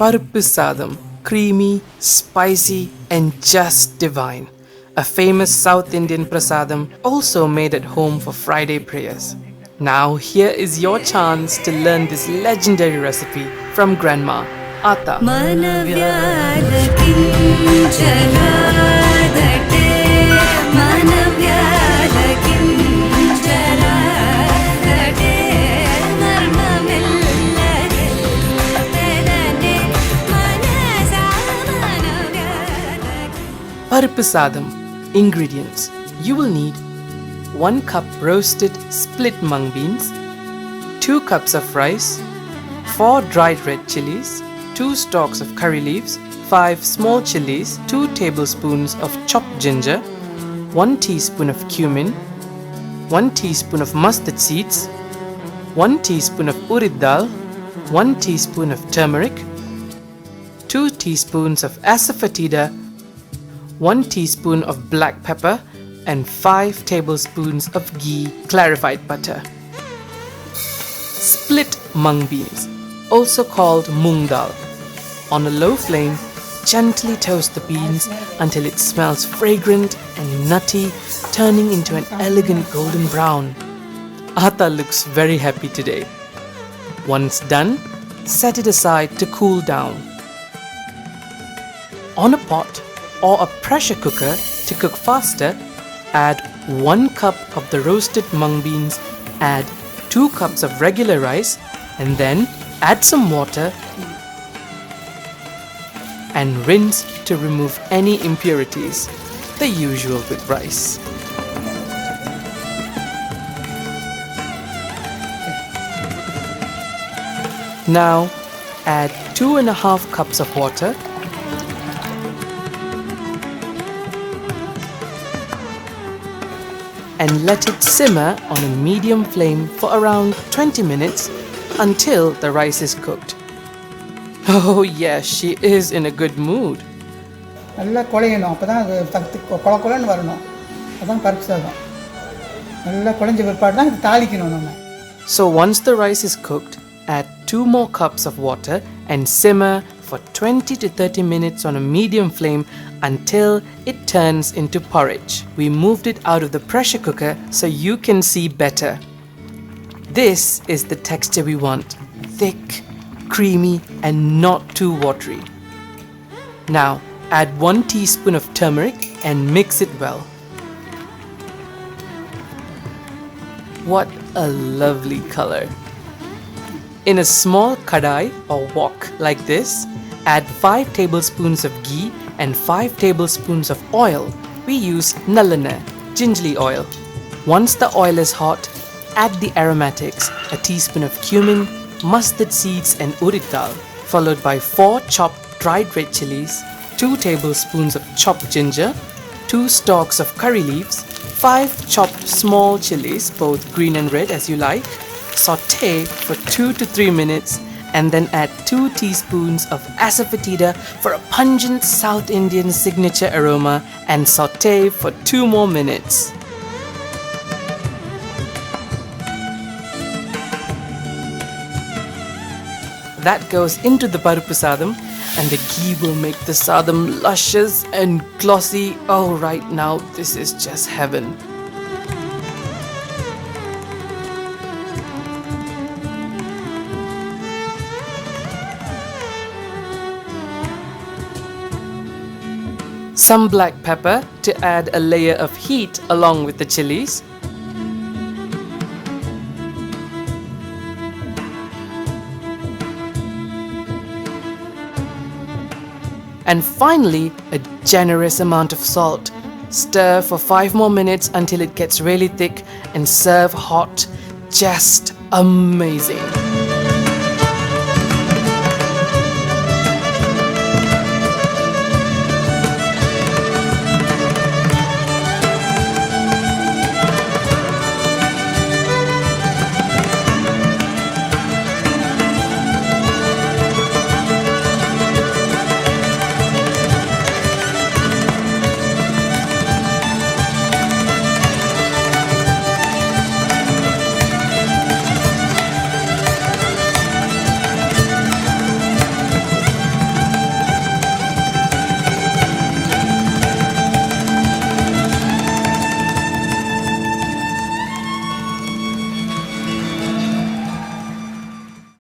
Paruppu Sadham, creamy, spicy and just divine. A famous South Indian prasadam also made at home for Friday prayers. Now here is your chance to learn this legendary recipe from Grandma Ata. Paruppu Sadham. Ingredients. You will need 1 cup roasted split mung beans, 2 cups of rice, 4 dried red chilies, 2 stalks of curry leaves, 5 small chilies, 2 tablespoons of chopped ginger, 1 teaspoon of cumin, 1 teaspoon of mustard seeds, 1 teaspoon of urid dal, 1 teaspoon of turmeric, 2 teaspoons of asafoetida, 1 teaspoon of black pepper and 5 tablespoons of ghee clarified butter. Split mung beans, also called mung dal. On a low flame, gently toast the beans until it smells fragrant and nutty, turning into an elegant golden brown. Ata looks very happy today. Once done, set it aside to cool down. On a pot or a pressure cooker to cook faster, add 1 cup of the roasted mung beans, add 2 cups of regular rice, and then add some water and rinse to remove any impurities, the usual with rice. Now add 2.5 cups of water, and let it simmer on a medium flame for around 20 minutes until the rice is cooked. Oh yes, she is in a good mood. நல்லா குழையணும், அப்பதான் அது கொல கொலன்னு வரணும். அதான் பருப்பு சாதம். நல்லா குழைஞ்ச பிற்பாடு தான் இது தாளிக்கணும் நம்ம. So once the rice is cooked, add 2 more cups of water and simmer for 20 to 30 minutes on a medium flame until it turns into porridge. We moved it out of the pressure cooker so you can see better. This is the texture we want: thick, creamy and not too watery. Now add 1 teaspoon of turmeric and mix it well. What a lovely color. In a small kadai or wok like this, add 5 tablespoons of ghee and 5 tablespoons of oil. We use nallanai, gingerly oil. Once the oil is hot, add the aromatics, a teaspoon of cumin, mustard seeds and urid dal, followed by 4 chopped dried red chilies, 2 tablespoons of chopped ginger, 2 stalks of curry leaves, 5 chopped small chilies, both green and red as you like. Sauté for 2 to 3 minutes and then add 2 teaspoons of asafoetida for a pungent South Indian signature aroma and sauté for 2 more minutes. That goes into the Paruppu Sadham and the ghee will make the sadham luscious and glossy. Oh, right now this is just heaven. Some black pepper to add a layer of heat along with the chilies. And finally, a generous amount of salt. Stir for 5 more minutes until it gets really thick and serve hot. Just amazing.